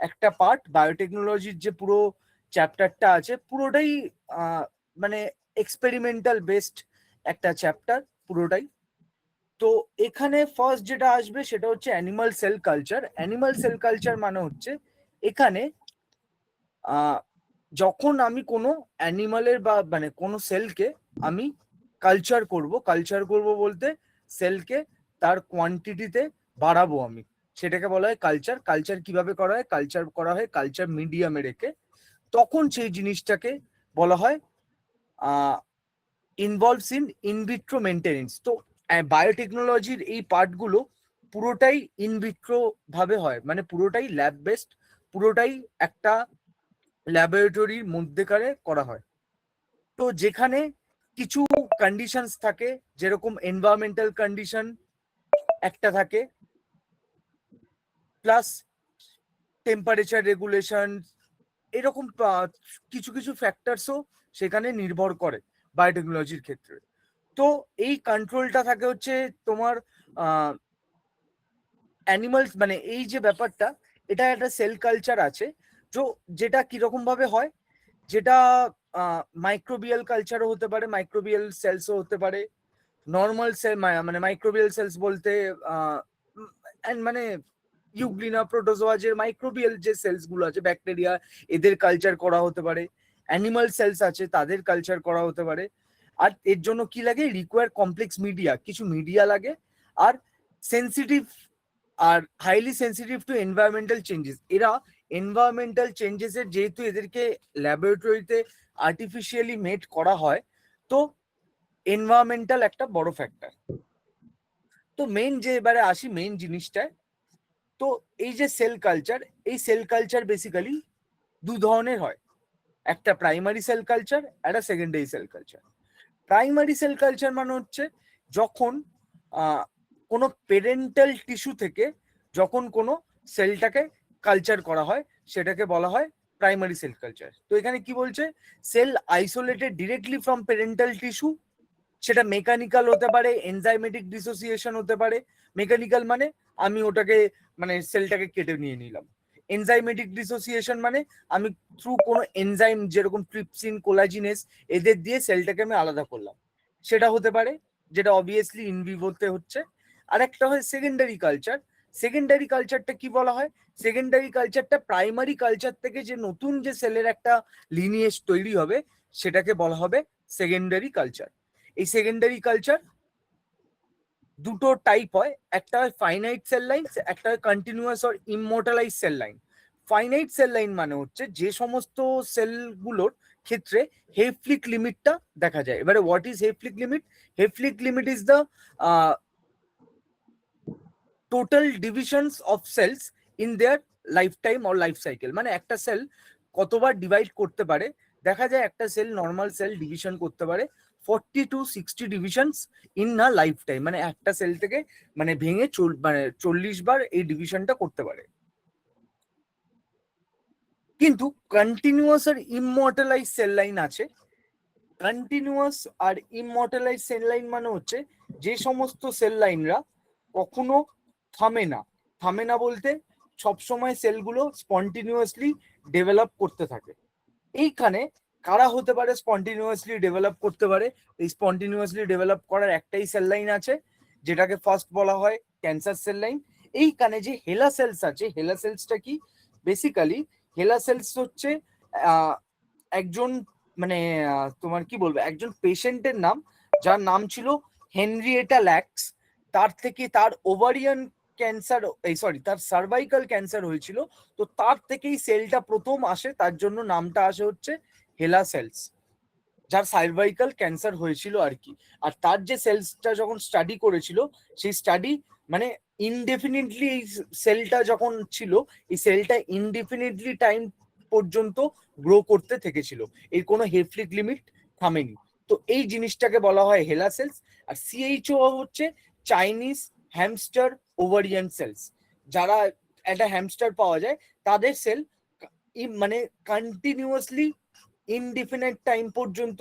একটা পার্ট, বায়োটেকনোলজির যে পুরো চ্যাপ্টারটা আছে পুরোটাই মানে এক্সপেরিমেন্টাল বেসড একটা চ্যাপ্টার পুরোটাই। তো এখানে ফার্স্ট যেটা আসবে সেটা হচ্ছে animal cell culture. Animal cell culture মানে হচ্ছে এখানে যখন আমি কোনো অ্যানিমালের বা মানে কোনো সেলকে আমি কালচার করব বলতে সেলকে তার কোয়ান্টিটিতে বাড়াবো আমি, সেটাকে বলা হয় কালচার। কালচার কিভাবে করা হয়? কালচার করা হয় কালচার মিডিয়ামে রেখে। তখন সেই জিনিসটাকে বলা হয় ইনভলভস ইন ইনভিট্রো মেনটেনেন্স। তো বায়োটেকনোলজির এই পার্টগুলো পুরোটাই ইনভিট্রো ভাবে হয়, মানে পুরোটাই ল্যাব বেসড, পুরোটাই একটা ল্যাবরেটরির মধ্যেকারে করা হয়। তো যেখানে কিছু কন্ডিশনস থাকে, যেরকম এনভায়রনমেন্টাল কন্ডিশন একটা থাকে, প্লাস টেম্পারেচার রেগুলেশন, এরকম কিছু কিছু ফ্যাক্টরসও সেখানে নির্ভর করে বায়োটেকনোলজির ক্ষেত্রে। তো এই কন্ট্রোলটা থাকে হচ্ছে তোমার অ্যানিমালস, মানে এই যে ব্যাপারটা, এটা একটা সেল কালচার আছে তো যেটা কিরকম ভাবে হয়, যেটা মাইক্রোবিয়াল কালচারও হতে পারে, মাইক্রোবিয়াল সেলসও হতে পারে, নর্মাল সেল মানে মাইক্রোবিয়াল সেলস বলতে মানে ইউগ্লিনা প্রোটোজোয়া যে মাইক্রোবিয়াল যে সেলস গুলো আছে, ব্যাকটেরিয়া, এদের কালচার করা হতে পারে। অ্যানিমাল সেলস আছে তাদের কালচার করা হতে পারে। আর এর জন্য কি লাগে? রিকোয়ার কমপ্লেক্স মিডিয়া, কিছু মিডিয়া লাগে, আর সেন্সিটিভ, আর highly sensitive to environmental changes. এরা এনভায়রনমেন্টাল চেঞ্জেসের যেহেতু এদেরকে ল্যাবরেটরিতে আর্টিফিশিয়ালি মেড করা হয়, তো এনভায়রনমেন্টাল একটা বড় ফ্যাক্টর। তো মেইন যে এবারে আসি মেইন জিনিসটায়, তো এই যে সেল কালচার, এই সেল কালচার বেসিক্যালি দু ধরনের হয়, একটা প্রাইমারি সেল কালচার, একটা secondary cell culture. Primary cell culture মানে হচ্ছে যখন কোনো পেরেন্টাল টিস্যু থেকে যখন কোনো সেলটাকে কালচার করা হয়, সেটাকে বলা হয় প্রাইমারি সেল কালচার। তো এখানে কি বলছে? Cell isolated directly from parental tissue, সেটা মেকানিক্যাল হতে পারে, এনজাইমেটিক ডিসোসিয়েশন হতে পারে। মেকানিক্যাল মানে আমি ওটাকে মানে সেলটাকে কেটে নিয়ে নিলাম। এনজাইমেটিক ডিসোসিয়েশন মানে আমি থ্রু কোনো এনজাইম, যেরকম ট্রিপসিন, কোলাজিনেস, এদের দিয়ে সেলটাকে আমি আলাদা করলাম, সেটা হতে পারে, যেটা অবভিয়াসলি ইনভিভোতে হচ্ছে। আর একটা হয় সেকেন্ডারি কালচার। সেকেন্ডারি কালচারটা কি বলা হয়? সেকেন্ডারি কালচারটা প্রাইমারি কালচার থেকে যে নতুন যে সেলের একটা লিনিয়েজ তৈরি হবে, সেটাকে বলা হবে সেকেন্ডারি কালচার। এই সেকেন্ডারি কালচার দুটো টাইপ হয়, একটা হয় ফাইনাইট সেল লাইন, একটা হয় continuous or immortalise cell line. Finite cell line মানে হচ্ছে যে সমস্ত সেলগুলোর ক্ষেত্রে হেফলিক লিমিটটা দেখা যায়। এবারে what is Hayflick limit? Hayflick limit is the total divisions of cells in their lifetime or life cycle. মানে একটা সেল কতবার ডিভাইড করতে পারে? দেখা যায় একটা সেল, নর্মাল সেল ডিভিশন করতে পারে 40 to 60 divisions in a life time, মানে একটা সেল থেকে মানে ভেঙে মানে 40 বার এই ডিভিশনটা করতে পারে। কিন্তু কন্টিনিউয়াস আর ইমমর্টালাইজ সেল লাইন আছে। কন্টিনিউয়াস আর ইমমর্টালাইজ সেল লাইন মানে হচ্ছে যে সমস্ত সেল লাইনরা কখনো থামে না। থামে না বলতে সবসময় সেলগুলো স্পন্টিনিউয়াসলি ডেভেলপ করতে থাকে। এইখানে কারা হতে পারে স্পন্টিনিউয়াসলি ডেভেলপ করতে পারে? এই স্পন্টিনিউয়াসলি ডেভেলপ করার একটাই সেল লাইন আছে, যেটাকে ফার্স্ট বলা হয় ক্যান্সার সেল লাইন। এইখানে যে হেলা সেলস আছে, হেলা সেলসটা কি? বেসিক্যালি হেলা সেলস হচ্ছে একজন মানে তোমার কি বলবো, একজন পেশেন্টের নাম, যার নাম ছিল হেনরিয়েটা ল্যাক্স। তার থেকে তার ওভারিয়ান ক্যান্সার, এই সরি, তার সার্ভাইকাল ক্যান্সার হয়েছিল। তো তার থেকেই সেলটা প্রথম আসে, তার জন্য নামটা আসে হচ্ছে হেলা সেলস, যার সার্ভাইকাল ক্যান্সার হয়েছিল আর কি। আর তার যে সেলসটা যখন স্টাডি করেছিল, সেই স্টাডি মানে ইনডেফিনিটলি এই সেলটা যখন ছিল, এই সেলটা ইনডেফিনিটলি টাইম পর্যন্ত গ্রো করতে থেকেছিল, এর কোনো হেফলিক লিমিট থামেনি। তো এই জিনিসটাকে বলা হয় হেলা সেলস। আর সিএইচও হচ্ছে চাইনিজ হ্যামস্টার ওভারিয়ান সেলস। যারা একটা হ্যামস্টার পাওয়া যায়, তাদের সেল মানে কন্টিনিউয়াসলি ইনডিফিনিট টাইম পর্যন্ত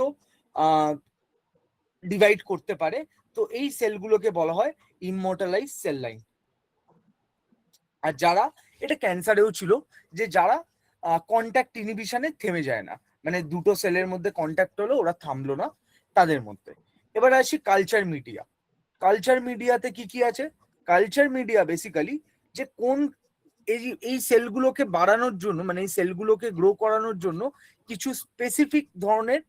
ডিভাইড করতে পারে। তো এই সেলগুলোকে বলা হয় ইমমর্টালাইজ সেল লাইন। আর যারা এটা ক্যান্সারেও ছিল, যে যারা কন্ট্যাক্ট ইনহিবিশনে থেমে যায় না, মানে দুটো সেলের মধ্যে কন্ট্যাক্ট হলো, ওরা থামলো না, তাদের মধ্যে। এবার আসি কালচার মিডিয়া। কালচার মিডিয়াতে কি কি আছে? কালচার মিডিয়া বেসিক্যালি যে কোন এই সেলগুলোকে বাড়ানোর জন্য, মানে এই সেলগুলোকে গ্রো করানোর জন্য কিছু স্পেসিফিক ধরনের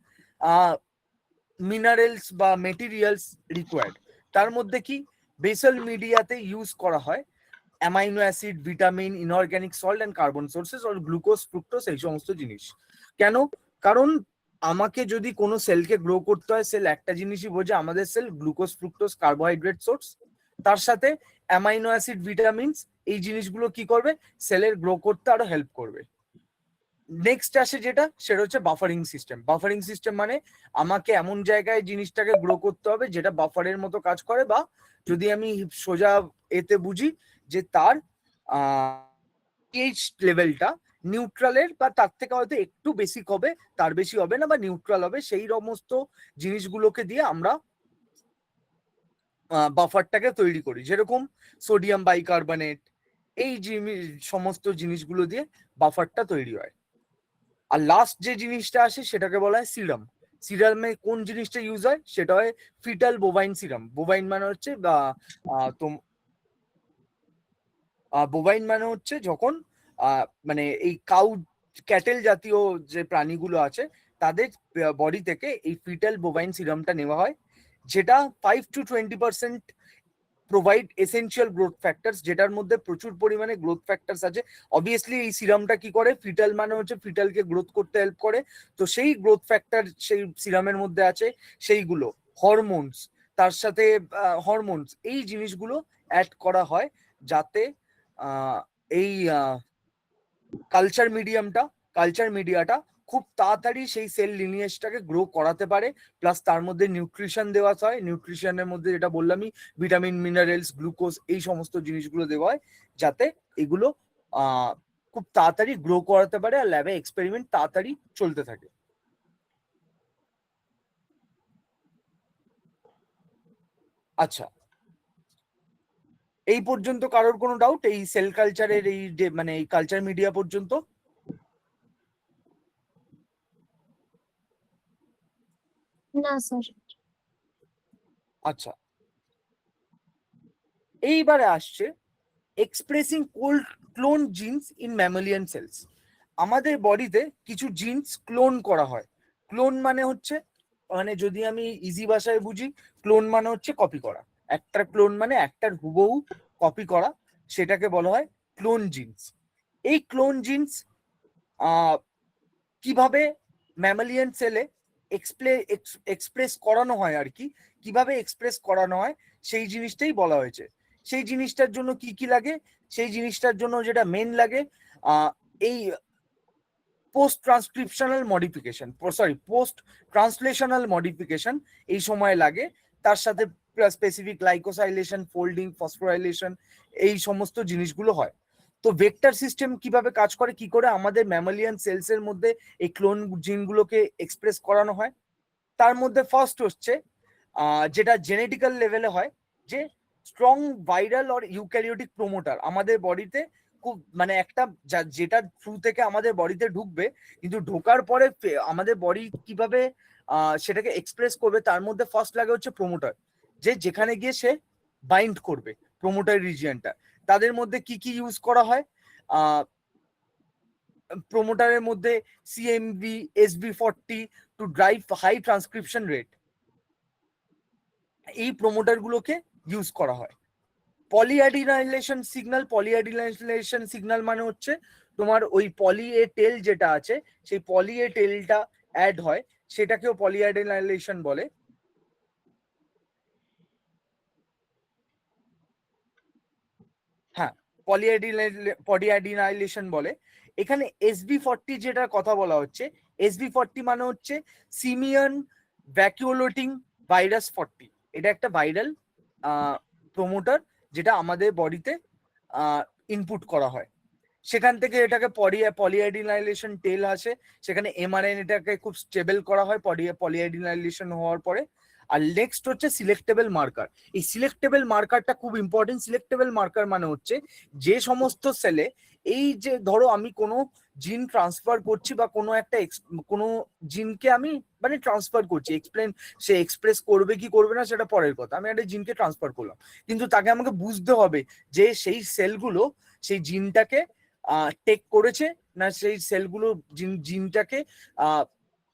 মিনারেলস বা মেটেরিয়ালস রিকোয়ার্ড। তার মধ্যে কি বেসাল মিডিয়াতে ইউজ করা হয় amino acid, vitamin, inorganic salt and carbon sources R glucose, fructose, এই সমস্ত জিনিস। কেন? কারণ আমাকে যদি কোনো সেলকে গ্রো করতে হয়, সেল একটা জিনিসই বোঝে, আমাদের cell glucose, fructose, carbohydrate source, তার সাথে অ্যামাইনো অ্যাসিড, ভিটামিনস, এই জিনিসগুলো কি করবে? সেলের গ্রো করতে আরো হেল্প করবে। নেক্সট আসে যেটা, সেটা হচ্ছে বাফারিং সিস্টেম। বাফারিং সিস্টেম মানে আমাকে এমন জায়গায় জিনিসটাকে গ্রো করতে হবে যেটা বাফারের মতো কাজ করে, বা যদি আমি সোজা এতে বুঝি যে তার পিএইচ লেভেলটা নিউট্রালের বা তার থেকে হয়তো একটু বেসিক হবে, তার বেশি হবে না, বা নিউট্রাল হবে, সেই সমস্ত জিনিসগুলোকে দিয়ে আমরা বাফারটাকে তৈরি করি। যেরকম সোডিয়াম বাইকার্বনেট, এই সমস্ত জিনিসগুলো দিয়ে বাফারটা তৈরি হয়। আর লাস্ট যে জিনিসটা আসে সেটাকে বলা হয় সিরাম। সিরামে কোন জিনিসটা ইউজ হয়? সেটা হয় ফিটাল বোভাইন সিরাম। বোভাইন মানে হচ্ছে বোভাইন মানে হচ্ছে যখন মানে এই কাউ, ক্যাটেল জাতীয় যে প্রাণীগুলো আছে তাদের বডি থেকে এই ফিটাল বোভাইন সিরামটা নেওয়া হয়, যেটা 5 to 20% provide essential growth factors, যেটার মধ্যে প্রচুর পরিমাণে গ্রোথ ফ্যাক্টরস আছে। অবভিয়াসলি এই সিরামটা কি করে? ফিটাল মানে হচ্ছে ফিটালকে গ্রোথ করতে হেল্প করে, তো সেই গ্রোথ ফ্যাক্টর সেই সিরামের মধ্যে আছে। সেইগুলো হরমোনস, তার সাথে হরমোনস, এই জিনিসগুলো অ্যাড করা হয় যাতে এই কালচার মিডিয়াটা খুব তাড়াতাড়ি সেই সেল লিনিয়েজটাকে গ্রো করাতে পারে। প্লাস তার মধ্যে নিউট্রিশন দেওয়া হয়, নিউট্রিশনের মধ্যে যেটা বললামই, ভিটামিন, মিনারেলস, গ্লুকোজ, এই সমস্ত জিনিসগুলো দেওয়া হয় যাতে এগুলো খুব তাড়াতাড়ি গ্রো করাতে পারে, আর ল্যাবে এক্সপেরিমেন্ট তাড়াতাড়ি চলতে থাকে। আচ্ছা, এই পর্যন্ত কারোর কোনো ডাউট এই সেল কালচারের এই যে মানে এই কালচার মিডিয়া পর্যন্ত? না স্যার। আচ্ছা, এইবারে আসছে expressing cold clone genes in mammalian cells. আমাদের বডিতে কিছু জিনস ক্লোন করা হয়। ক্লোন মানে হচ্ছে, মানে যদি আমি ইজি ভাষায় বুঝি, ক্লোন মানে হচ্ছে কপি করা। একটা ক্লোন মানে একটার হুবহু কপি করা, সেটাকে বলা হয় ক্লোন জিনস। এই ক্লোন জিনস কিভাবে ম্যামালিয়ান সেলে এক্সপ্রেস করানো হয় আর কি, কিভাবে এক্সপ্রেস করানো হয় সেই জিনিসটাই বলা হয়েছে। সেই জিনিসটার জন্য কি কি লাগে? সেই জিনিসটার জন্য যেটা মেন লাগে, এই post transcriptional modification, post translational modification এই সময় লাগে। তার সাথে স্পেসিফিক গ্লাইকোসাইলেশন, ফোল্ডিং, ফসফোরাইলেশন, এই সমস্ত জিনিসগুলো হয়। তো ভেক্টর সিস্টেম কিভাবে কাজ করে, কি করে আমাদের ম্যামালিয়ান সেলস এর মধ্যে এই ক্লোন জিনগুলোকে এক্সপ্রেস করানো হয়? তার মধ্যে ফার্স্ট হচ্ছে যেটা জেনেটিক্যাল লেভেলে হয়, যে strong viral or eukaryotic promoter আমাদের বডিতে খুব, মানে একটা যেটা থ্রু থেকে আমাদের বডিতে ঢুকবে, কিন্তু ঢোকার পরে আমাদের বডি কিভাবে সেটাকে এক্সপ্রেস করবে, তার মধ্যে ফার্স্ট লাগে হচ্ছে প্রোমোটার, যে যেখানে গিয়ে সে বাইন্ড করবে প্রোমোটার রিজিয়নটা। তাদের মধ্যে কি কি ইউজ করা হয়? প্রোমোটারের মধ্যে CMV, SV40 to drive high transcription rate, এই প্রোমোটার গুলোকে ইউজ করা হয়। পলিঅ্যাডিনাইলেশন সিগন্যাল মানে হচ্ছে তোমার ওই পলি এ টেল যেটা আছে, সেই পলি এ টেলটা অ্যাড হয়, সেটাকেও পলিঅ্যাডিনাইলেশন বলে। হ্যাঁ, পলিঅ্যাডিনাইলেশন বলে। এখানে SV40 যেটার কথা বলা হচ্ছে, SV40 মানে হচ্ছে সিমিয়ান ভ্যাকুওলেটিং ভাইরাস 40। এটা একটা ভাইরাল প্রোমোটার, যেটা আমাদের বডিতে ইনপুট করা হয়। সেখান থেকে এটাকে পলিঅ্যাডিনাইলেশন টেল আসে, সেখানে এমআরএনএটাকে খুব স্টেবল করা হয় পলিঅ্যাডিনাইলেশন হওয়ার পরে। আর নেক্সট হচ্ছে সিলেক্টেবল মার্কার। এই সিলেক্টেবল মার্কারটা খুব ইম্পর্টেন্ট। সিলেক্টেবল মার্কার মানে হচ্ছে যে সমস্ত সেলে এই যে ধরো আমি কোনো জিন ট্রান্সফার করছি বা কোনো জিনকে আমি মানে ট্রান্সফার করছি, সে এক্সপ্রেস করবে কি করবে না সেটা পরের কথা, আমি একটা জিনকে ট্রান্সফার করলাম, কিন্তু তাকে আমাকে বুঝতে হবে যে সেই সেলগুলো সেই জিনটাকে টেক করেছে না সেই সেলগুলো জিনটাকে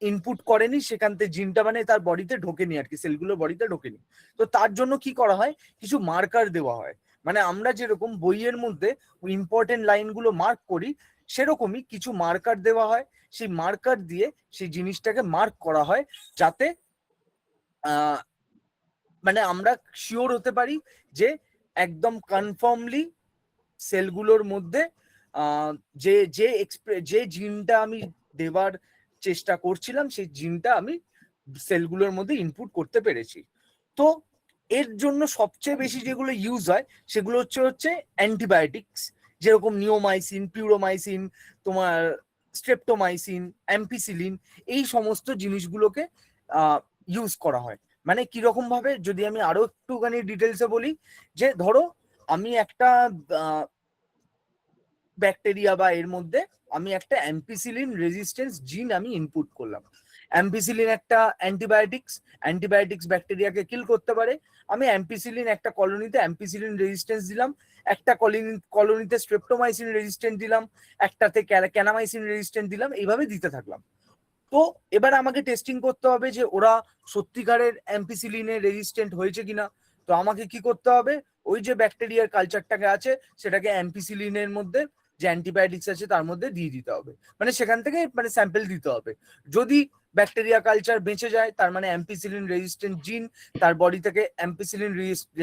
ইনপুট করেনি, সেখান থেকে জিনটা মানে তার বডিতে ঢোকেনি আর কি, সেলগুলো বডিতে ঢোকেনি। তো তার জন্য কি করা হয়, কিছু মার্কার দেওয়া হয়, মানে আমরা যেরকম বইয়ের মধ্যে ইম্পর্টেন্ট লাইনগুলো মার্ক করি সেরকমই কিছু মার্কার দেওয়া হয়, সেই মার্কার দিয়ে সেই জিনিসটাকে মার্ক করা হয় যাতে মানে আমরা শিওর হতে পারি যে একদম কনফার্মলি সেলগুলোর মধ্যে যে যে যে জিনটা আমি দেবার চেষ্টা করছিলাম সেই জিনটা আমি সেলগুলোর মধ্যে ইনপুট করতে পেরেছি। তো এর জন্য সবচেয়ে বেশি যেগুলো ইউজ হয় সেগুলো হচ্ছে অ্যান্টিবায়োটিক্স, যেরকম নিওমাইসিন, পিউরোমাইসিন, তোমার স্ট্রেপ্টোমাইসিন, অ্যাম্পিসিলিন, এই সমস্ত জিনিসগুলোকে ইউজ করা হয়। মানে কিরকম ভাবে, যদি আমি আরো একটুখানি ডিটেলসে বলি, যে ধরো আমি একটা ব্যাকটেরিয়া বা এর মধ্যে আমি একটা অ্যাম্পিসিলিন রেজিস্ট্যান্স জিন আমি ইনপুট করলাম। অ্যাম্পিসিলিন একটা অ্যান্টিবায়োটিক্স ব্যাকটেরিয়াকে কিল করতে পারে। আমি অ্যাম্পিসিলিন একটা কলোনিতে অ্যাম্পিসিলিন রেজিস্ট্যান্স দিলাম, একটা কলোনিতে স্ট্রেপ্টোমাইসিন রেজিস্ট্যান্ট দিলাম, একটাতে ক্যানামাইসিন রেজিস্ট্যান্ট দিলাম, এইভাবে দিতে থাকলাম। তো এবার আমাকে টেস্টিং করতে হবে যে ওরা সত্যিকারের অ্যাম্পিসিলিনের রেজিস্ট্যান্ট হয়েছে কিনা। তো আমাকে কি করতে হবে, ওই যে ব্যাকটেরিয়ার কালচারটাকে আছে সেটাকে অ্যাম্পিসিলিনের মধ্যে যে অ্যান্টিবায়োটিক্স আছে তার মধ্যে দিয়ে দিতে হবে, মানে সেখান থেকে মানে স্যাম্পল দিতে হবে। যদি ব্যাকটেরিয়া কালচার বেঁচে যায় তার মানে অ্যাম্পিসিলিন রেজিস্ট্যান্ট জিন তার বডি থেকে অ্যাম্পিসিলিন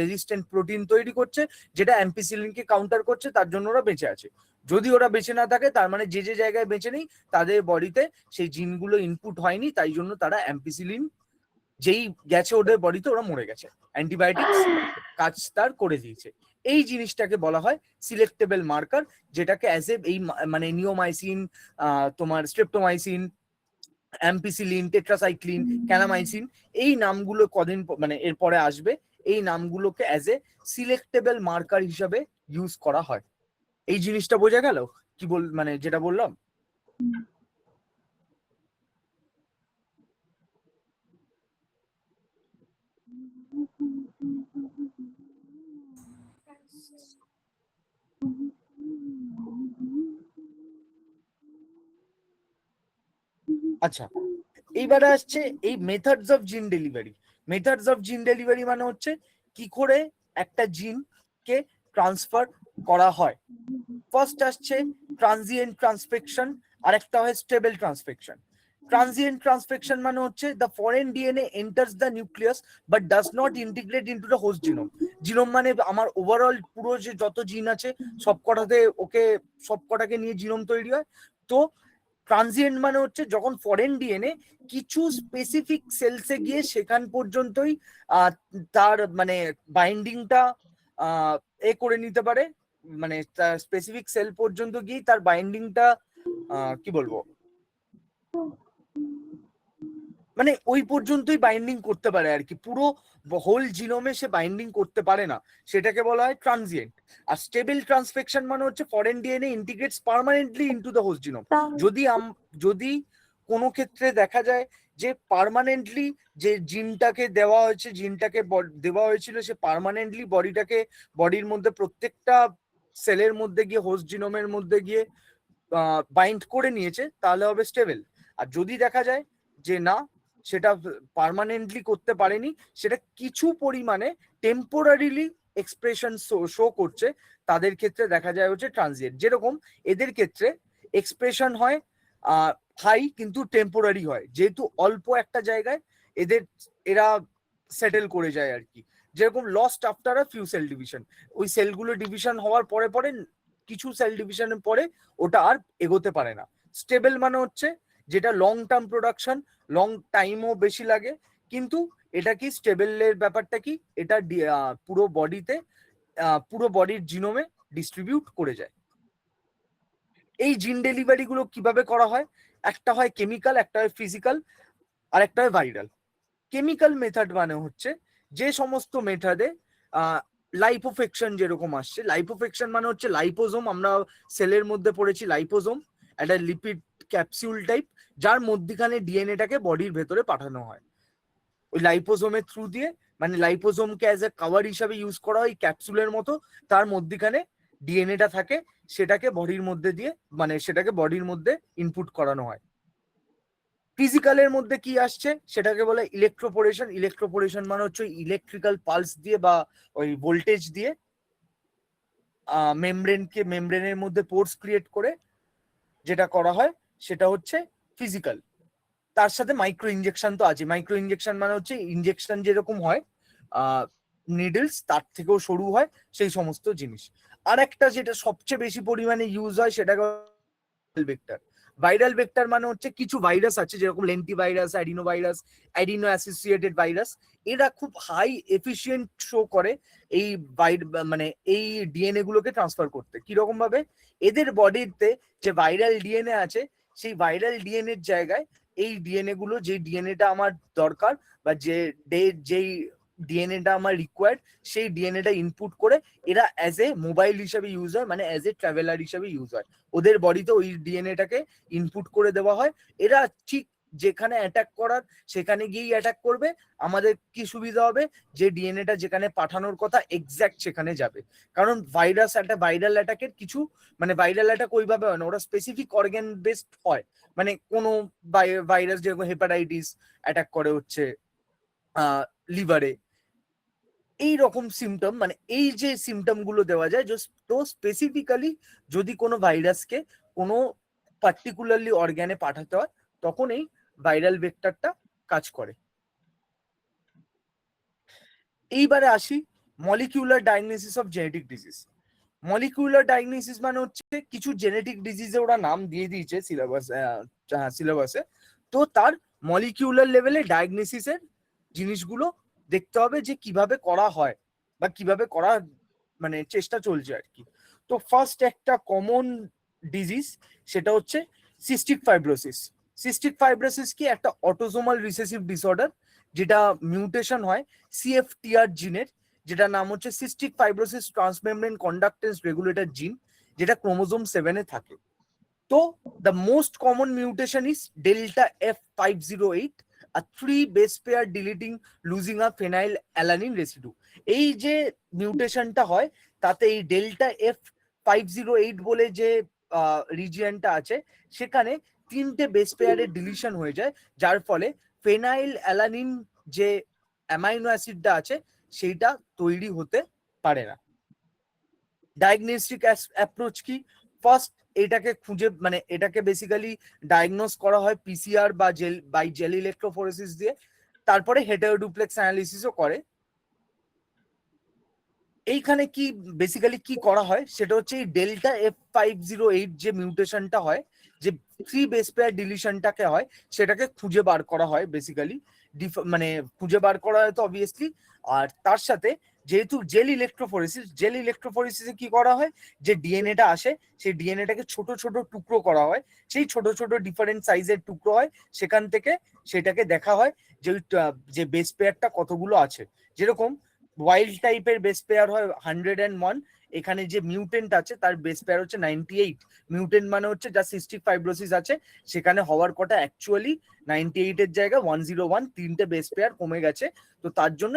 রেজিস্ট্যান্ট প্রোটিন তৈরি করছে যেটা অ্যাম্পিসিলিনকে কাউন্টার করছে, তার জন্য ওরা বেঁচে আছে। যদি ওরা বেঁচে না থাকে তার মানে যে যে জায়গায় বেঁচে নেই তাদের বডিতে সেই জিনগুলো ইনপুট হয়নি, তাই জন্য তারা অ্যাম্পিসিলিন যেই গেছে ওদের বডিতে ওরা মরে গেছে, অ্যান্টিবায়োটিক্স কাজ তার করে দিয়েছে। এই জিনিসটাকে বলা হয় সিলেক্টেবল মার্কার, যেটাকে অ্যাজ এ এই মানে নিওমাইসিন, তোমার স্ট্রেপ্টোমাইসিন, অ্যাম্পিসিলিন, টেট্রাসাইক্লিন, ক্যানামাইসিন, এই নামগুলো কদিন মানে এরপরে আসবে, এই নামগুলোকে অ্যাজ এ সিলেক্টেবল মার্কার হিসাবে ইউজ করা হয়। এই জিনিসটা বোঝা গেল কি মানে যেটা বললাম? আচ্ছা, এইবারে আসছে এই মেথডস অফ জিন ডেলিভারি। মেথডস অফ জিন ডেলিভারি মানে হচ্ছে কি করে একটা জিনকে ট্রান্সফার করা হয়। ফার্স্ট আসছে ট্রানজিয়েন্ট ট্রান্সফেকশন, আর একটা হয় স্টেবল ট্রান্সফেকশন। ট্রানজিয়েন্ট ট্রান্সফেকশন মানে হচ্ছে the foreign DNA enters the nucleus but does not integrate into the host genome. Genome মানে আমার ওভারঅল পুরো যে যত জিন আছে সবকটাকে নিয়ে জিনোম তৈরি হয়। তো ট্রানজিয়েন্ট মানে হচ্ছে যখন ফরেন ডিএনএ কিছু স্পেসিফিক সেলসে গিয়ে সেখান পর্যন্তই তার মানে বাইন্ডিংটা করে নিতে পারে, মানে তার স্পেসিফিক সেল পর্যন্ত গিয়ে তার বাইন্ডিংটা কি বলবো, মানে ওই পর্যন্তই বাইন্ডিং করতে পারে আর কি, পুরো হোল জিনোমে সে বাইন্ডিং করতে পারে না, সেটাকে বলা হয় ট্রানজিয়েন্ট। আর স্টেবল ট্রান্সফেকশন মানে হচ্ছে foreign DNA ইন্টিগ্রেটস permanently into the host genome. যদি কোনো ক্ষেত্রে দেখা যায় যে পার্মানেন্টলি যে জিনটাকে দেওয়া হয়েছিল সে পার্মানেন্টলি বডির মধ্যে প্রত্যেকটা সেলের মধ্যে গিয়ে হোস্ট জিনোমের মধ্যে গিয়ে বাইন্ড করে নিয়েছে, তাহলে হবে স্টেবল। আর যদি দেখা যায় যে না, সেটা পার্মানেন্টলি করতে পারেনি, সেটা কিছু পরিমাণে টেম্পোরারিলি এক্সপ্রেশন শো করছে, তাদের ক্ষেত্রে দেখা যায় হচ্ছে ট্রানজিয়েন্ট। যেরকম এদের ক্ষেত্রে এক্সপ্রেশন হয় হাই কিন্তু টেম্পোরারি হয়, যেহেতু অল্প একটা জায়গায় এরা সেটেল করে যায় আর কি। যেরকম lost after a few cell division, ওই সেলগুলো ডিভিশন হওয়ার পরে পরে কিছু সেল ডিভিশনের পরে ওটা আর এগোতে পারে না। স্টেবল মানে হচ্ছে যেটা লং টার্ম প্রোডাকশন, লং টাইমও বেশি লাগে, কিন্তু এটা কি স্টেবলের ব্যাপারটা কি, এটা পুরো বডির জিনোমে ডিস্ট্রিবিউট করে যায়। এই জিন ডেলিভারি গুলো কিভাবে করা হয়, একটা হয় কেমিক্যাল, একটা হয় ফিজিক্যাল, আর একটা হয় ভাইরাল। কেমিক্যাল মেথড মানে হচ্ছে যে সমস্ত মেথডে লাইপোফেকশন যেরকম আসছে, লাইপোফেকশন মানে হচ্ছে লাইপোজোম, আমরা সেলের মধ্যে পড়েছি লাইপোজোম, একটা লিপিড ক্যাপসুল টাইপ, যার মধ্যখানে ডিএনএটাকে বডির ভেতরে পাঠানো হয় ওই লাইপোজোমের থ্রু দিয়ে, মানে লাইপোজোমকে অ্যাজ এ কাভার হিসাবে ইউজ করা হয় ক্যাপসুলের মতো, তার মধ্যখানে ডিএনএটা থাকে, সেটাকে বডির মধ্যে দিয়ে, মানে সেটাকে বডির মধ্যে ইনপুট করানো হয়। ফিজিক্যালের মধ্যে কি আসছে সেটাকে বলে ইলেকট্রোপোরেশন। ইলেকট্রোপোরেশন মানে হচ্ছে ইলেকট্রিক্যাল পালস দিয়ে বা ওই ভোল্টেজ দিয়ে মেমব্রেনের মধ্যে পোর্স ক্রিয়েট করে যেটা করা হয় সেটা হচ্ছে ফিজিক্যাল। তার সাথে মাইক্রো ইনজেকশন তো আছে। মাইক্রো ইনজেকশন মানে হচ্ছে ইনজেকশন যেরকম হয় নিডলস, তার থেকেও সরু হয় সেই সমস্ত জিনিস। আর একটা যেটা সবচেয়ে বেশি পরিমাণে ইউজ হয় সেটা ভেক্টর। ভাইরাল ভেক্টর মানে হচ্ছে কিছু ভাইরাস আছে যেরকম lenti virus, adeno virus, adeno associated virus, এরা খুব হাই এফিসিয়েন্ট শো করে এই মানে এই ডিএনএ গুলোকে ট্রান্সফার করতে। কিরকম ভাবে? এদের বডিতে যে ভাইরাল ডিএনএ আছে, সেই ভাইরাল ডিএনএ এর জায়গায় এই ডিএনএ গুলো, যে ডিএনএটা আমার দরকার বা যেই ডিএনএটা আমার রিকোয়ার্ড, সেই ডিএনএটা ইনপুট করে এরা অ্যাজ এ মোবাইল হিসাবে ইউজ হয়, মানে অ্যাজ এ ট্রাভেলার হিসাবে ইউজ হয়। ওদের বডিতে ওই ডিএনএটাকে ইনপুট করে দেওয়া হয়, এরা ঠিক যেখানে অ্যাটাক করার সেখানে গিয়েই অ্যাটাক করবে। আমাদের কি সুবিধা হবে? যে ডিএনএটা যেখানে পাঠানোর কথা এক্স্যাক্ট সেখানে যাবে। কারণ ভাইরাস, একটা ভাইরাল অ্যাটাকের কিছু, মানে ভাইরাল অ্যাটাক ওইভাবে হয় না, ওরা স্পেসিফিক অর্গান বেসড হয়। মানে কোনো ভাইরাস যেরকম হেপাটাইটিস অ্যাটাক করে হচ্ছে লিভারে, এই রকম সিমটম, মানে এই যে সিমটম গুলো দেওয়া যায়, তো স্পেসিফিক্যালি যদি কোনো ভাইরাসকে কোনো পার্টিকুলারলি অর্গানে পাঠাতে হয় তখন এই ভাইরাল ভেক্টরটা কাজ করে। এইবারে আসি molecular diagnosis of genetic disease. Molecular diagnosis মানে হচ্ছে কিছু জেনেটিক ডিজিজে ওরা নাম দিয়ে দিয়েছে সিলেবাসে, তো তার মলিকিউলার লেভেলে ডায়াগনোসিসের জিনিসগুলো দেখতে হবে যে কিভাবে করা হয় বা কিভাবে করা মানে চেষ্টা চলছে আর কি। তো ফার্স্ট একটা কমন ডিজিজ সেটা হচ্ছে সিস্টিক ফাইব্রোসিস। সিস্টিক ফাইব্রোসিস কি? একটা অটোসোমাল রিসেসিভ ডিসঅর্ডার, যেটা মিউটেশন হয় সিএফটিআর জিনের, যেটা নাম হচ্ছে cystic fibrosis transmembrane conductance regulator জিন, যেটা ক্রোমোজোম 7 এ থাকে। তো the most common mutation is delta F508, a 3 base pair deleting losing a phenyl alanine residue। এই যে মিউটেশনটা হয় তাতে এই ডেল্টা F508 বলে যে রিজিয়নটা আছে সেখানে 3টে বেস পেয়ারের ডিলিশন হয়ে যায়, যার ফলে ফেনাইল অ্যালানিন যে অ্যামাইনো অ্যাসিডটা আছে সেইটা তৈরি হতে পারে না। ডায়াগনস্টিক অ্যাপ্রোচ কি? ফার্স্ট এটাকে খুঁজে, মানে এটাকে বেসিক্যালি ডায়াগনোস করা হয় পিসিআর বা জেল ইলেকট্রোফোরেসিস দিয়ে, তারপরে হেটারোডুপ্লেক্স অ্যানালিসিসও করে। এইখানে কি বেসিক্যালি কি করা হয় সেটা হচ্ছে এই ডেল্টা F508 যে মিউটেশনটা হয়, যে 3 বেস পেয়ার ডিলিশনটাকে হয়, সেটাকে খুঁজে বার করা হয় বেসিক্যালি, মানে খুঁজে বার করা হয় তো অবভিয়াসলি। আর তার সাথে যেহেতু জেল ইলেকট্রোফোরেসিসে কি করা হয়, যে ডিএনএটা আসে সেই ডিএনএটাকে ছোট ছোট টুকরো করা হয়, সেই ছোট ছোট ডিফারেন্ট সাইজের টুকরো হয়, সেখান থেকে সেটাকে দেখা হয় যে বেস পেয়ারটা কতগুলো আছে। যেরকম ওয়াইল্ড টাইপের বেস পেয়ার হয় 101, এখানে যে মিউটেন্ট আছে তার বেস পেয়ার হচ্ছে 98। মিউটেন্ট মানে হচ্ছে যা সিস্টিক ফাইব্রোসিস আছে সেখানে হওয়ার কথা অ্যাকচুয়ালি 98 এর জায়গায় 101, 3টে বেস পেয়ার কমে গেছে। তো তার জন্য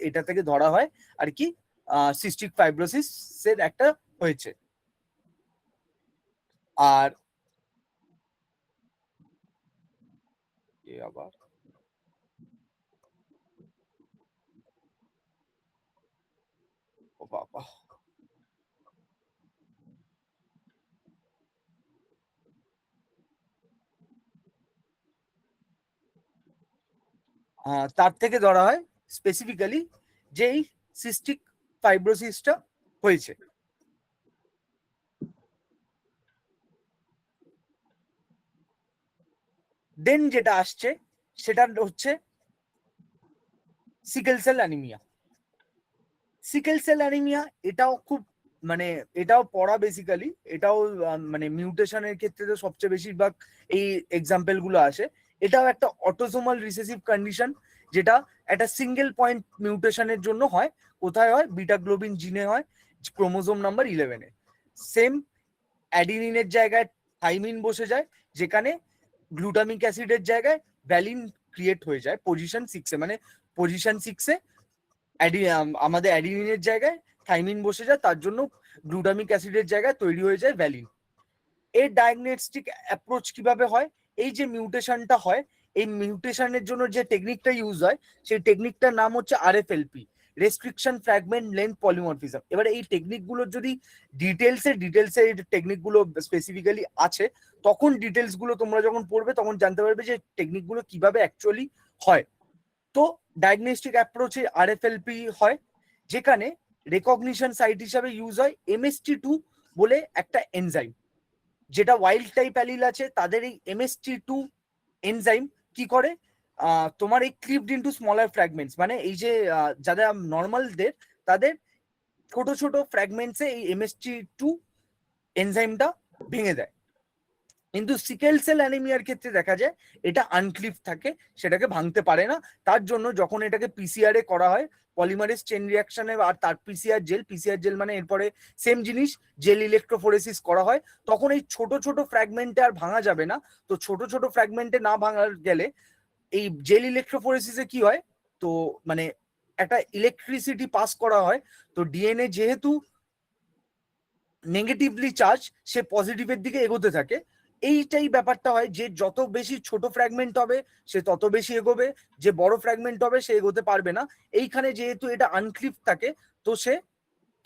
এটা থেকে ধরা হয় আর কি সিস্টিক ফাইব্রোসিস এর একটা হয়েছে। আর আবার ও বাবা, তার থেকে ধরা হয় স্পেসিফিক্যালি যে এই সিস্টিক ফাইব্রোসিসটা হয়েছে। দেন যেটা আসছে সেটা হচ্ছে sickle cell anaemia. Sickle cell anaemia এটাও খুব, মানে এটাও পড়া বেসিক্যালি, এটাও মানে মিউটেশনের ক্ষেত্রে তো সবচেয়ে বেশিরভাগ এই এক্সাম্পল গুলো আসে। এটাও একটা অটোসোমাল রিসেসিভ কন্ডিশন, যেটা একটা সিঙ্গেল পয়েন্ট মিউটেশনের জন্য হয়, কোথায় হয়? বিটা গ্লোবিন জিনে হয়, ক্রোমোজোম নাম্বার 11-এ। সেম অ্যাডিনিনের জায়গায় থাইমিন বসে যায়, যেখানে গ্লুটামিক অ্যাসিডের জায়গায় ভ্যালিন ক্রিয়েট হয়ে যায় পজিশন 6-এ। মানে পজিশন 6-এ আমাদের অ্যাডিনিনের জায়গায় থাইমিন বসে যায়, তার জন্য গ্লুটামিক অ্যাসিডের জায়গায় তৈরি হয়ে যায় ভ্যালিন। এর ডায়াগনস্টিক অ্যাপ্রোচ কিভাবে হয়? এই যে মিউটেশনটা হয়, এই মিউটেশনের জন্য যে টেকনিকটা ইউজ হয়, সেই টেকনিকটার নাম হচ্ছে আরএফএলপি, রেস্ট্রিকশন ফ্র্যাগমেন্ট লেন্থ পলিমরফিজম। এবারে এই টেকনিকগুলোর যদি ডিটেলসে এই টেকনিকগুলো স্পেসিফিক্যালি আছে, তখন ডিটেলসগুলো তোমরা যখন পড়বে তখন জানতে পারবে যে টেকনিকগুলো কিভাবে অ্যাকচুয়ালি হয়। তো ডায়াগনস্টিক অ্যাপ্রোচে আরএফএলপি হয়, যেখানে রেকগনিশন সাইট হিসাবে ইউজ হয় MST2 বলে একটা এনজাইম। যেটা ওয়াইল্ড টাইপ অ্যালিল আছে তাদের এই MST2 এনজাইম কি করে, তোমার এই ক্লিপড ইনটু স্মলার ফ্র্যাগমেন্টস, মানে এই যে যাদের নর্মালদের তাদের ছোট ছোট ফ্র্যাগমেন্টসে এই MST2 এনজাইমটা ভেঙে দেয়। কিন্তু সিকেল সেল অ্যানিমিয়ার ক্ষেত্রে দেখা যায় এটা আনক্লিভ থাকে, সেটাকে ভাঙতে পারে না। তার জন্য যখন এটাকে পিসিআর এ করা হয়, পলিমারেজ চেইন রিঅ্যাকশনে, আর তার পিসিআর জেল মানে এরপরে সেম জিনিস জেল ইলেকট্রোফোরেসিস করা হয়, তখন এই ছোট ছোট ফ্র্যাগমেন্টে আর ভাঙা যাবে না। তো ছোট ছোট ফ্র্যাগমেন্টে না ভাঙা গেলে এই জেল ইলেকট্রোফোরেসিসে কি হয়, তো মানে একটা ইলেকট্রিসিটি পাস করা হয়। তো ডিএনএ যেহেতু নেগেটিভলি চার্জ, সে পজিটিভের দিকে এগোতে থাকে। এইটাই ব্যাপারটা হয় যে যত বেশি ছোট ফ্র্যাগমেন্ট হবে সে তত বেশি এগোবে, যে বড় ফ্র্যাগমেন্ট হবে সে এগোতে পারবে না। এইখানে যেহেতু এটা আনক্লিভ থাকে, তো সে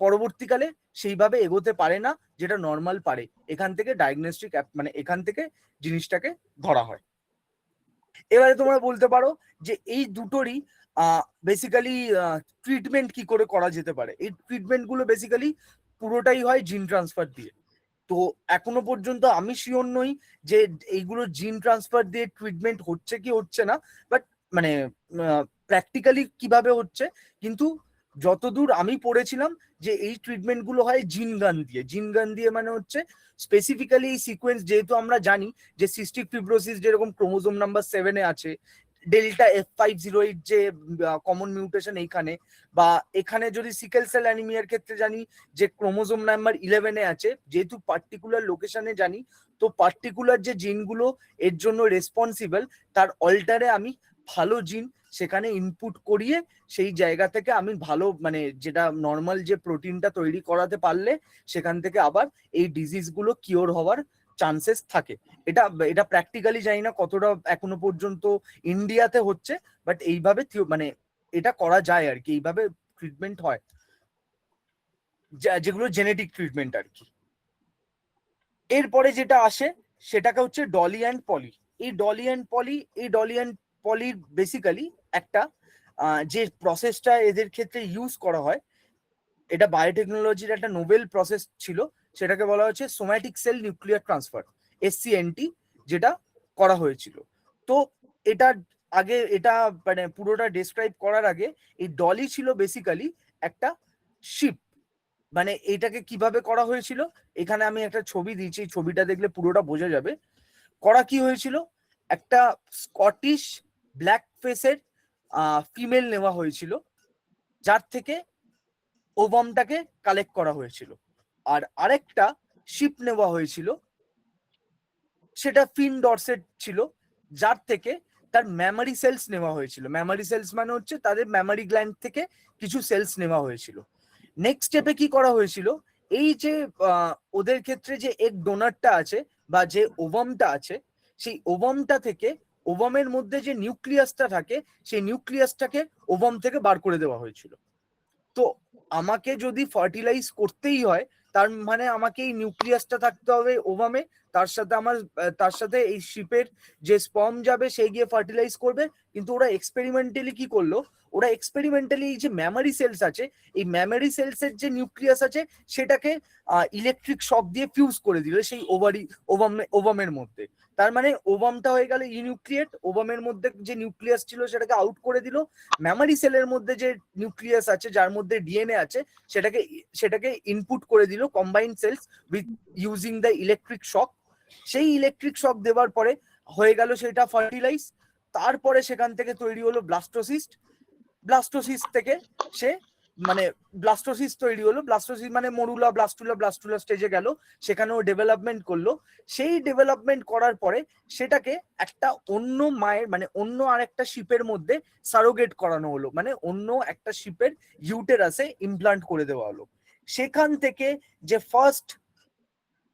পরবর্তীকালে সেইভাবে এগোতে পারে না যেটা নর্মাল পারে। এখান থেকে ডায়াগনস্টিক মানে এখান থেকে জিনিসটাকে ধরা হয়। এবারে তোমরা বলতে পারো যে এই দুটোরই বেসিক্যালি ট্রিটমেন্ট কি করে করা যেতে পারে। এই ট্রিটমেন্ট গুলো বেসিক্যালি পুরোটাই হয় জিন ট্রান্সফার দিয়ে। তো এখনো পর্যন্ত আমি শিওর নই যে এইগুলো জিন ট্রান্সফার দিয়ে ট্রিটমেন্ট হচ্ছে কি হচ্ছে না, বাট মানে প্র্যাকটিক্যালি কিভাবে হচ্ছে। কিন্তু যতদূর আমি পড়েছিলাম যে এই ট্রিটমেন্ট গুলো হয় জিন গান দিয়ে মানে হচ্ছে স্পেসিফিক্যালি এই সিকোয়েন্স, যেহেতু আমরা জানি যে সিস্টিক ফিব্রোসিস যেরকম ক্রোমোজোম নাম্বার 7-এ আছে, ডেল্টা F508 যে কমন মিউটেশন এইখানে, বা এখানে যদি সিকেল সেল অ্যানিমিয়ার ক্ষেত্রে জানি যে ক্রোমোজোম নাম্বার 11-এ আছে, যেহেতু পার্টিকুলার লোকেশনে জানি, তো পার্টিকুলার যে জিনগুলো এর জন্য রেসপন্সিবল, তার অল্টারে আমি ভালো জিন সেখানে ইনপুট করিয়ে সেই জায়গা থেকে আমি ভালো মানে যেটা নর্মাল যে প্রোটিনটা তৈরি করাতে পারলে সেখান থেকে আবার এই ডিজিজগুলো কিওর হওয়ার চান্সেস থাকে। এটা প্র্যাকটিক্যালি জানি না কতটা এখনো পর্যন্ত ইন্ডিয়াতে হচ্ছে, বাট এইভাবে মানে এটা করা যায় আর কি, এইভাবে ট্রিটমেন্ট হয়, যেগুলো জেনেটিক ট্রিটমেন্ট আর কি। এরপরে যেটা আসে সেটাকে হচ্ছে ডলি অ্যান্ড পলি। এই ডলি অ্যান্ড পলির বেসিক্যালি একটা যে প্রসেসটা এদের ক্ষেত্রে ইউজ করা হয়, এটা বায়োটেকনোলজির একটা নোবেল প্রসেস ছিল, সেটাকে বলা হচ্ছে somatic cell nuclear transfer, SCNT, যেটা করা হয়েছিল। তো এটা আগে এটা মানে পুরোটা ডেসক্রাইব করার আগে, এই ডলি ছিল বেসিক্যালি একটা শিপ। মানে এইটাকে কিভাবে করা হয়েছিল, এখানে আমি একটা ছবি দিয়েছি, এই ছবিটা দেখলে পুরোটা বোঝা যাবে। করা কি হয়েছিল, একটা স্কটিশ ব্ল্যাক ফেসের ফিমেল নেওয়া হয়েছিল, যার থেকে ওভামটাকে কালেক্ট করা হয়েছিল। আর আরেকটা শিপ নেওয়া হয়েছিল, সেটা ফিন ডরসেট ছিল, যার থেকে তার মেমারি সেলস নেওয়া হয়েছিল। মেমারি সেলস মানে হচ্ছে তাদের মেমারি গ্ল্যান্ড থেকে কিছু সেলস নেওয়া হয়েছিল। নেক্সট স্টেপে কি করা হয়েছিল, এই যে ওদের ক্ষেত্রে যে এগ ডোনারটা আছে বা যে ওভামটা আছে, সেই ওভামটা থেকে ওভামের মধ্যে যে নিউক্লিয়াসটা থাকে, সেই নিউক্লিয়াসটাকে ওভাম থেকে বার করে দেওয়া হয়েছিল। তো আমাকে যদি ফার্টিলাইজ করতেই হয়, তার মানে আমাকে এই নিউক্লিয়াসটা থাকতে হবে ওভামে, তার সাথে এই শিপের যে স্পার্ম যাবে সে গিয়ে ফার্টিলাইজ করবে। কিন্তু ওরা এক্সপেরিমেন্টালি কি করলো, ওরা এক্সপেরিমেন্টালি এই যে মেমারি সেলস আছে, এই মেমারি সেলসের যে নিউক্লিয়াস আছে সেটাকে ইলেকট্রিক শক দিয়ে ফিউজ করে দিল সেই ওভামের মধ্যে। তার মানে ওভামটা হয়ে গেল ইউনিউক্লিয়েট, ওভামের মধ্যে যে নিউক্লিয়াস ছিল সেটাকে আউট করে দিল, মেমারি সেলের মধ্যে যে নিউক্লিয়াস আছে যার মধ্যে ডিএনএ আছে সেটাকে ইনপুট করে দিল combined cells with using the electric shock. সেই ইলেকট্রিক শক দেওয়ার পরে হয়ে গেল সেটা ফার্টিলাইজ। তারপরে সেখান থেকে তৈরি হলো ব্লাস্টোসিস্ট থেকে সে মানে ব্লাস্টোসিস তৈরি হলো, ব্লাস্টোসিস মানে মরুলা ব্লাস্টুলা স্টেজে গেল, সেখানেও ডেভেলপমেন্ট করলো। সেই ডেভেলপমেন্ট করার পরে সেটাকে একটা অন্য মায়ের মানে অন্য আরেকটা শিপের মধ্যে সারোগেট করানো হলো, মানে অন্য একটা শিপের ইউটেরাসে ইমপ্লান্ট করে দেওয়া হলো। সেখান থেকে যে ফার্স্ট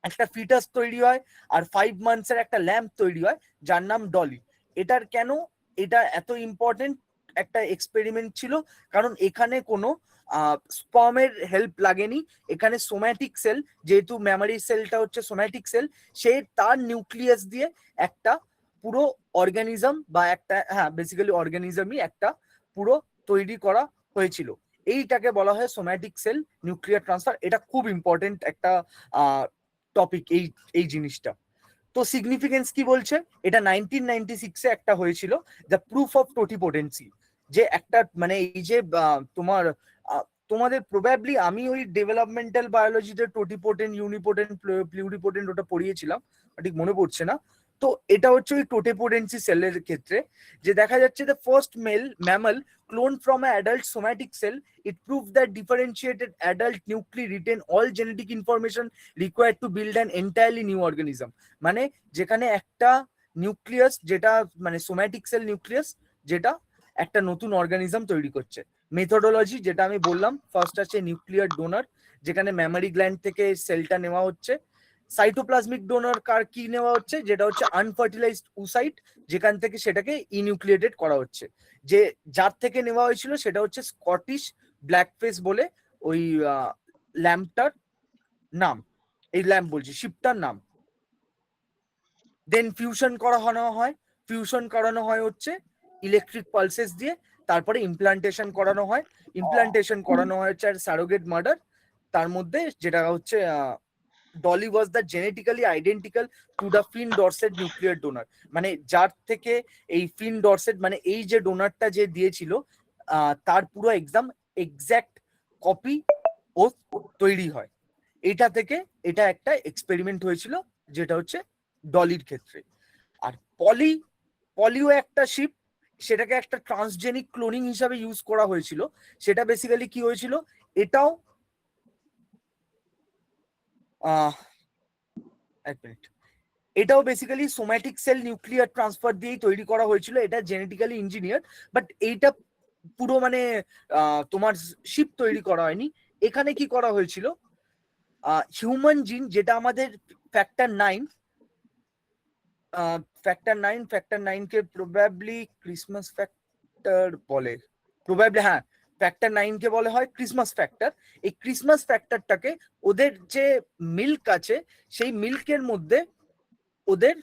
একটা ফিটাস তৈরি হয় আর 5 মান্থস এর একটা ল্যাম্প তৈরি হয় যার নাম ডলি। এটার কেন এটা এত ইম্পর্টেন্ট একটা এক্সপেরিমেন্ট ছিল, কারণ এখানে কোনো স্পার্মের হেল্প লাগেনি, এখানে সোম্যাটিক সেল, যেহেতু মেমারি সেলটা হচ্ছে সোম্যাটিক সেল, সে তার নিউক্লিয়াস দিয়ে একটা পুরো অর্গানিজম বা একটা, হ্যাঁ বেসিক্যালি অর্গানিজমই একটা পুরো তৈরি করা হয়েছিল। এইটাকে বলা হয় সোম্যাটিক সেল নিউক্লিয়ার ট্রান্সফার। এটা খুব ইম্পর্টেন্ট একটা টপিক এই এই জিনিসটা। তো সিগনিফিকেন্স কি বলছে, এটা 1996-এ একটা হয়েছিল, দ্য প্রুফ অফ টোটিপোটেন্সি, যে একটা মানে এই যে তোমার তোমাদের প্রবাবলি আমি ওই ডেভেলপমেন্টাল বায়োলজিতে টোটিপোটেন্ট ইউনিপোটেন্ট প্লিউরিপোটেন্ট ওটা পড়িয়েছিলাম, ঠিক মনে পড়ছে না। তো এটা হচ্ছে ওই টোটিপোটেন্সি সেলের ক্ষেত্রে, যে দেখা যাচ্ছে the first male mammal cloned from an adult somatic cell. It proved that differentiated adult nuclei retain all genetic information required to build an entirely new organism. মানে যেখানে একটা নিউক্লিয়াস, যেটা মানে সোম্যাটিক সেল নিউক্লিয়াস, যেটা একটা নতুন organism তৈরি করছে। মেথোডোলজি যেটা আমি বললাম, ফার্স্ট আছে নিউক্লিয়ার ডোনার, যেখানে মেমারি গ্ল্যান্ড থেকে সেলটা নেওয়া হচ্ছে। সাইটোপ্লাজমিক ডোনার কার কি নেওয়া হচ্ছে, যেটা হচ্ছে আনফার্টিলাইজড উসাইট, যেখান থেকে সেটাকে ইনিউক্লিয়েটেড করা হচ্ছে। যে যার থেকে নেওয়া হয়েছিল সেটা হচ্ছে স্কটিশ ব্ল্যাকফেস বলে ওই ল্যাম্পটার নাম, এই ল্যাম্প বলছি শিপটার নাম। দেন ফিউশন করানো হয় হচ্ছে ইলেকট্রিক পালসেস দিয়ে, তারপরে ইমপ্লান্টেশন করানো হয় হচ্ছে সারোগেট মার্ডার। তার মধ্যে যেটা হচ্ছে Dolly was the genetically identical to the Finn Dorset nuclear donor, মানে যার থেকে এই ফিন ডরসেট মানে এই যে ডোনারটা যে দিয়েছিল তার পুরো এক্সাক্ট কপি ও তৈরি হয়। এটা থেকে এটা একটা এক্সপেরিমেন্ট হয়েছিল যেটা হচ্ছে ডলির ক্ষেত্রে। আর পলিও একটা শিপ, সেটাকে একটা ট্রান্সজেনিক ক্লোনিং হিসাবে ইউজ করা হয়েছিল। সেটা বেসিক্যালি কি হয়েছিল, এটাও এক মিনিট, এটাও basically somatic cell nuclear transfer দিয়েই তৈরি করা হয়েছিল। এটা জেনেটিক্যালি ইঞ্জিনিয়ার, বাট এইটা পুরো মানে তোমার শিপ তৈরি করা হয়নি। এখানে কি করা হয়েছিল, হিউম্যান জিন যেটা আমাদের ফ্যাক্টর 9, ফ্যাক্টর 9 কে প্রবাবলি ক্রিসমাস ফ্যাক্টর বলে, প্রবাবলি হ্যাঁ ফ্যাক্টর 9 কে বলে হয় ক্রিসমাস ফ্যাক্টর। এই ক্রিসমাস ফ্যাক্টরটাকে ওদের যে মিল্ক আছে সেই মিল্কের মধ্যে ওদের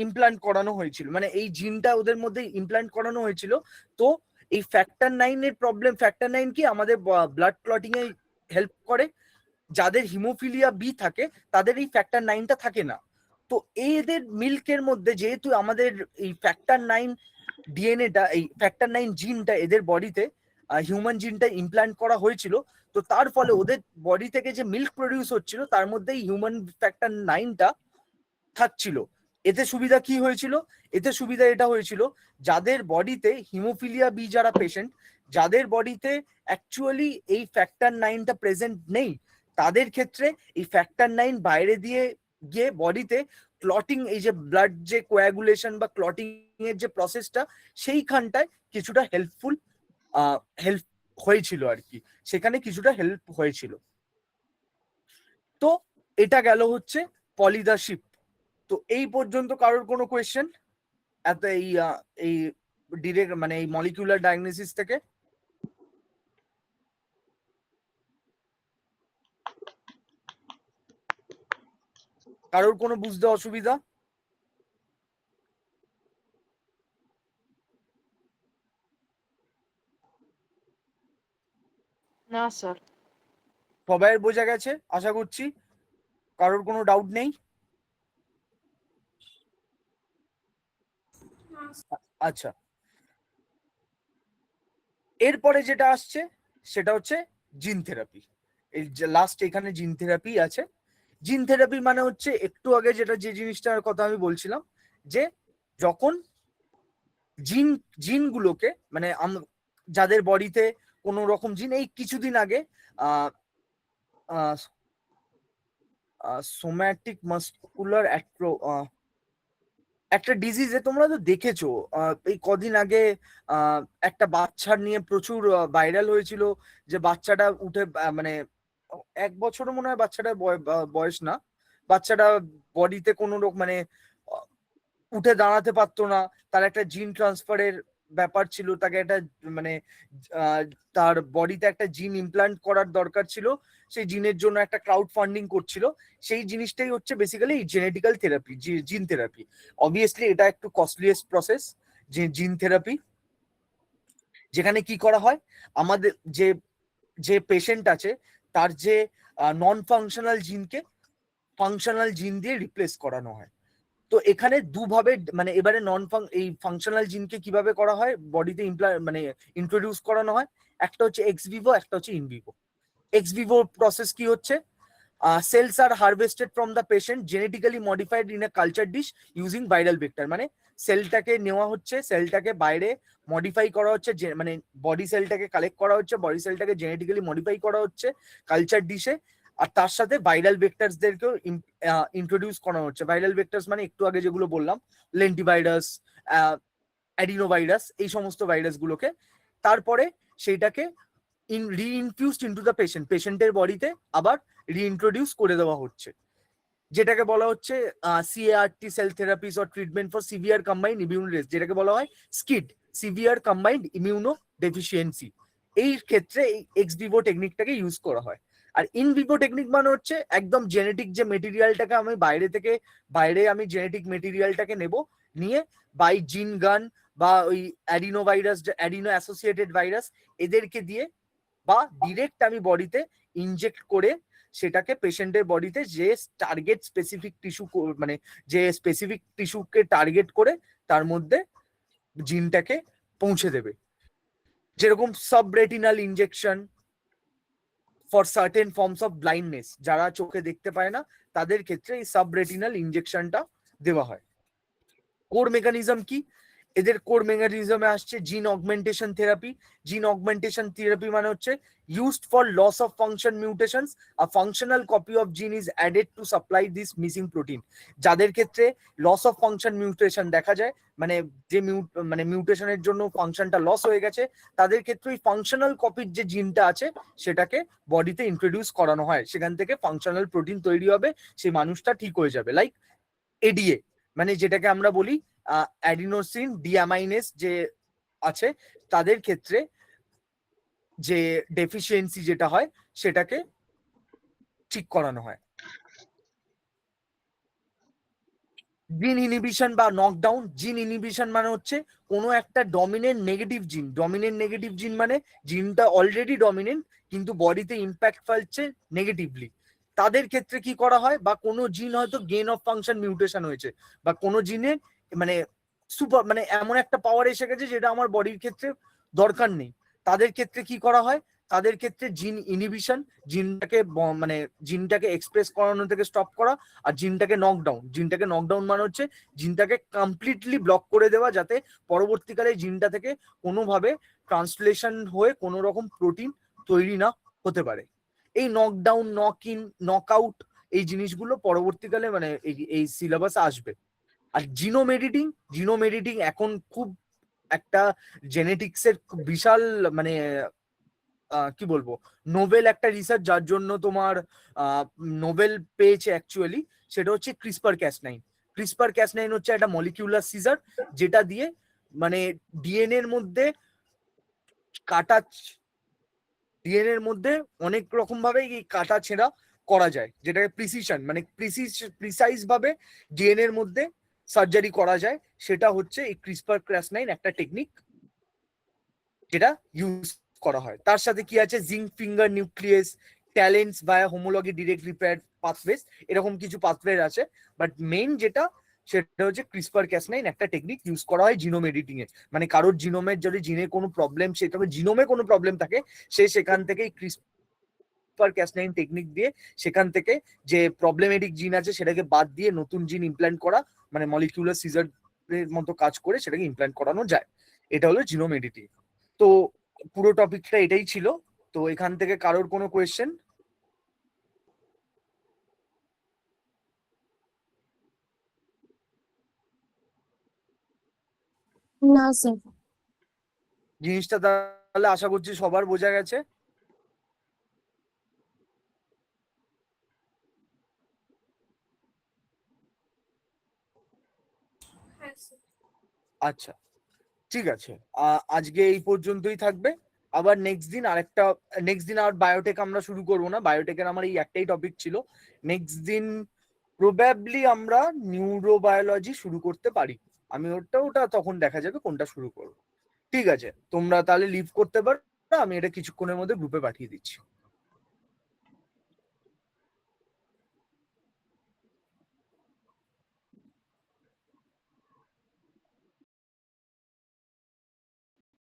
ইমপ্লান্ট করানো হয়েছিল, মানে এই জিনটা ওদের মধ্যে ইমপ্লান্ট করানো হয়েছিল। তো এই ফ্যাক্টর 9 এর প্রবলেম, ফ্যাক্টর 9 কি আমাদের ব্লাড ক্লটিং এ হেল্প করে, যাদের হিমোফিলিয়া বি থাকে তাদের এই ফ্যাক্টর 9টা থাকে না। তো এদের মিল্কের মধ্যে যেহেতু আমাদের এই ফ্যাক্টর 9 ডিএনএটা, এই ফ্যাক্টর 9 জিনটা এদের বডিতে হিউম্যান জিনটা ইমপ্লান্ট করা হয়েছিল, তো তার ফলে ওদের বডি থেকে যে মিল্ক প্রডিউস হচ্ছিল তার মধ্যে হিউম্যান ফ্যাক্টর 9টা থাকছিল। এতে সুবিধা কি হয়েছিল, এতে সুবিধা এটা হয়েছিল যাদের বডিতে হিমোফিলিয়া বি যারা পেশেন্ট, যাদের বডিতে অ্যাকচুয়ালি এই ফ্যাক্টর 9টা প্রেজেন্ট নেই, তাদের ক্ষেত্রে এই ফ্যাক্টর 9 বাইরে দিয়ে গিয়ে বডিতে ক্লটিং, এই যে ব্লাড যে কোয়াগুলেশন বা ক্লটিং এর যে প্রসেসটা, সেইখানটায় কিছুটা হেল্প হয়েছিল আর কি, সেখানে কিছুটা হেল্প হয়েছিল। তো এটা গেল হচ্ছে পলিদাশিপ। তো এই পর্যন্ত কারোর কোনো কোয়েশ্চেন এত এই ডিরেক্ট মানে এই মলিকিউলার ডায়াগনোসিস থেকে? কারোর কোনো বুঝতে অসুবিধা? না স্যার। সবাই বোঝা গেছে আশা করছি, কারোর কোনো ডাউট নেই? আচ্ছা, এরপরে যেটা আসছে সেটা হচ্ছে জিন থেরাপি। এই লাস্ট এখানে জিন থেরাপি আছে। জিন থেরাপি মানে হচ্ছে একটু আগে যেটা যে জিনিসটার কথা আমি বলছিলাম, যে যখন জিনগুলোকে মানে যাদের বডিতে কোনো রকম জিন এই কিছুদিন আগে সোম্যাটিক মাস্কুলার একটা ডিজিজে তোমরা তো দেখেছো, এই কদিন আগে একটা বাচ্চার নিয়ে প্রচুর ভাইরাল হয়েছিল, যে বাচ্চাটা উঠে মানে 1 বছরও মনে হয় বাচ্চাটার বয়স না, বাচ্চাটা বডিতে কোনো রকম মানে আহ, উঠে দাঁড়াতে পারতো না, তার একটা জিন ট্রান্সফারের ব্যাপার ছিল, তাকে একটা মানে আহ, তার বডিতে একটা জিন ইমপ্লান্ট করার দরকার ছিল, সেই জিনের জন্য একটা ক্রাউড ফান্ডিং করছিল। সেই জিনিসটাই হচ্ছে basically genetical therapy, gene therapy. Obviously এটা একটু কস্টলিয়েস্ট প্রসেস, যে জিন থেরাপি, যেখানে কি করা হয়, আমাদের যে যে পেশেন্ট আছে তার যে নন ফাংশনাল জিনকে ফাংশনাল জিন দিয়ে রিপ্লেস করানো হয়। তো এখানে দুভাবে, মানে এবারে এই ফাংশনাল জিনকে কিভাবে করা হয় বডিতে মানে ইন্ট্রোডিউস করানো হয়, একটা হচ্ছে এক্স ভিভো, একটা হচ্ছে in Vivo. X Vivo process কি হচ্ছে, cells are harvested from the patient genetically modified in a culture dish using viral vector, মানে সেলটাকে নেওয়া হচ্ছে, সেলটাকে বাইরে মডিফাই করা হচ্ছে, মানে বডি সেলটাকে কালেক্ট করা হচ্ছে, বডি সেলটাকে জেনেটিক্যালি মডিফাই করা হচ্ছে কালচার ডিশে, আর তার সাথে ভাইরাল ভেক্টরসদেরকেও ইন্ট্রোডিউস করা হচ্ছে। ভাইরাল ভেক্টরস মানে একটু আগে যেগুলো বললাম, লেন্টিভাইরাস, অ্যাডিনোভাইরাস, এই সমস্ত ভাইরাসগুলোকে তারপরে সেইটাকে রিইনফিউজড ইনটু দ্য পেশেন্টের বডিতে আবার রিইন্ট্রোডিউস করে দেওয়া হচ্ছে, যেটাকে বলা হচ্ছে CART cell therapies or treatment for severe combined immune race, যেটাকে বলা হয় SCID, severe combined immunodeficiency. এই ক্ষেত্রে এই এক্স ভিভো টেকনিকটাকে ইউজ করা হয়। আর ইন ভিভো টেকনিক মানে হচ্ছে একদম জেনেটিক যে মেটেরিয়ালটাকে আমি বাইরে আমি জেনেটিক মেটেরিয়ালটাকে নেব, নিয়ে বাই জিন গান বা ওই adeno virus, adeno associated virus, এদেরকে দিয়ে বা ডিরেক্ট আমি বডিতে ইনজেক্ট করে সেটাকে পেশেন্টের বডিতে যে টার্গেট স্পেসিফিক টিস্যু, মানে যে স্পেসিফিক টিস্যুকে টার্গেট করে তার মধ্যে জিনটাকে পৌঁছে দেবে। যেরকম subretinal injection for certain forms of blindness, যারা চোখে দেখতে পায় না তাদের ক্ষেত্রে এই সাবরেটিনাল ইনজেকশনটা দেওয়া হয়। কোর মেকানিজম কি, এদের কোর মেকানিজমে আসছে জিন অগমেন্টেশন থেরাপি। জিন অগমেন্টেশন থেরাপি মানে হচ্ছে used for loss of function mutations, a functional copy of gene is added to supply this missing protein। যাদের ক্ষেত্রে লস অফ ফাংশন মিউটেশন দেখা যায়, মানে যে মিউটেশনের জন্য ফাংশনটা লস হয়ে গেছে, তাদের ক্ষেত্রে ওই ফাংশনাল কপির যে জিনটা আছে সেটাকে বডিতে ইন্ট্রোডিউস করানো হয়, সেখান থেকে ফাংশনাল প্রোটিন তৈরি হবে, সেই মানুষটা ঠিক হয়ে যাবে। লাইক এডিএ, মানে যেটাকে আমরা বলি অ্যাডিনোসিন ডিঅ্যামাইনেস যে আছে, তাদের ক্ষেত্রে যে ডেফিসিয়েন্সি যেটা হয় সেটাকে ঠিক করানো হয়। জিন ইনহিবিশন বা নকডাউন, জিন ইনহিবিশন মানে হচ্ছে কোনো একটা ডমিনেন্ট নেগেটিভ জিন মানে জিনটা অলরেডি ডমিনেন্ট কিন্তু বডিতে ইম্প্যাক্ট ফেলছে নেগেটিভলি, তাদের ক্ষেত্রে কি করা হয়, বা কোনো জিন হয়তো গেইন অফ ফাংশন মিউটেশন হয়েছে, বা কোনো জিনের মানে মানে এমন একটা পাওয়ার এসে গেছে যেটা আমার বডির ক্ষেত্রে দরকার নেই, তাদের ক্ষেত্রে কি করা হয়, তাদের ক্ষেত্রে জিন ইনহিবিশন, মানে জিনটাকে এক্সপ্রেস করানো থেকে স্টপ করা, আর জিনটাকে নকডাউন মানে হচ্ছে জিনটাকে কমপ্লিটলি ব্লক করে দেওয়া, যাতে পরবর্তীকালে জিনটা থেকে কোনোভাবে ট্রান্সলেশন হয়ে কোনো রকম প্রোটিন তৈরি না হতে পারে। এই knockdown, knock in, knock out, এই জিনিসগুলো পরবর্তীকালে মানে এই সিলেবাসে আসবে। আর জিনোম এডিটিং এখন খুব একটা জেনেটিক্সের বিশাল মানে কি বলবো, নোবেল একটা রিসার্চ, যার জন্য তোমার নোবেল পেয়েছে অ্যাকচুয়ালি, সেটা হচ্ছে ক্রিসপার ক্যাস9 হচ্ছে একটা মলিকিউলার সিজার, যেটা দিয়ে মানে ডিএনএ এর মধ্যে কাটা ডিএনএ এর মধ্যে অনেক রকম ভাবে এই কাটা ছেঁড়া করা যায়, যেটাকে প্রিসিশন মানে প্রিসাইজ ভাবে ডিএনএ এর মধ্যে সার্জারি করা যায়, সেটা হচ্ছে এই ক্রিসপার-ক্যাস9 একটা টেকনিক যেটা ইউজ করা হয়। তার সাথে কি আছে, জিঙ্ক ফিঙ্গার নিউক্লিয়াস, ট্যালেন্টস ভায়া হোমোলজি ডিরেক্ট রিপেয়ার পাথওয়েজ, এরকম কিছু পাথওয়ে আছে, বাট মেইন যেটা সেটা হচ্ছে ক্রিসপার-ক্যাস9 একটা টেকনিক ইউজ করা হয় জিনোম এডিটিং এ, মানে কারোর জিনোমের যদি জিনে কোনো প্রবলেম, জিনোমে কোনো প্রবলেম থাকে, সে সেখান থেকে ক্রিসপার-ক্যাস9 টেকনিক দিয়ে সেখান থেকে যে প্রবলেমেটিক জিন আছে সেটাকে বাদ দিয়ে নতুন জিন ইমপ্ল্যান্ট করা, মানে মলিকিউলার সিজার এর মতো কাজ করে সেটাকে ইমপ্ল্যান্ট করানো যায়। এটা হলো জিনোম এডিটিং। তো পুরো টপিকটা এটাই ছিল। তো এখান থেকে কারোর কোনো কোয়েশ্চেন? না স্যার। জিনিসটা তাহলে আশা করছি সবার বোঝা গেছে। আচ্ছা, ঠিক আছে। আজকে এই পর্যন্তই থাকবে। আবার নেক্সট দিন আর বায়োটেক আমরা শুরু করবো না। বায়োটেকের আমার এই একটাই টপিক ছিল। নেক্সট দিন প্রবাবলি আমরা নিউরোবায়োলজি শুরু করতে পারি। আমি ওটা তখন দেখা যাবে কোনটা শুরু করবো। ঠিক আছে, তোমরা তাহলে লিভ করতে পারো। আমি এটা কিছুক্ষণের মধ্যে গ্রুপে পাঠিয়ে দিচ্ছি।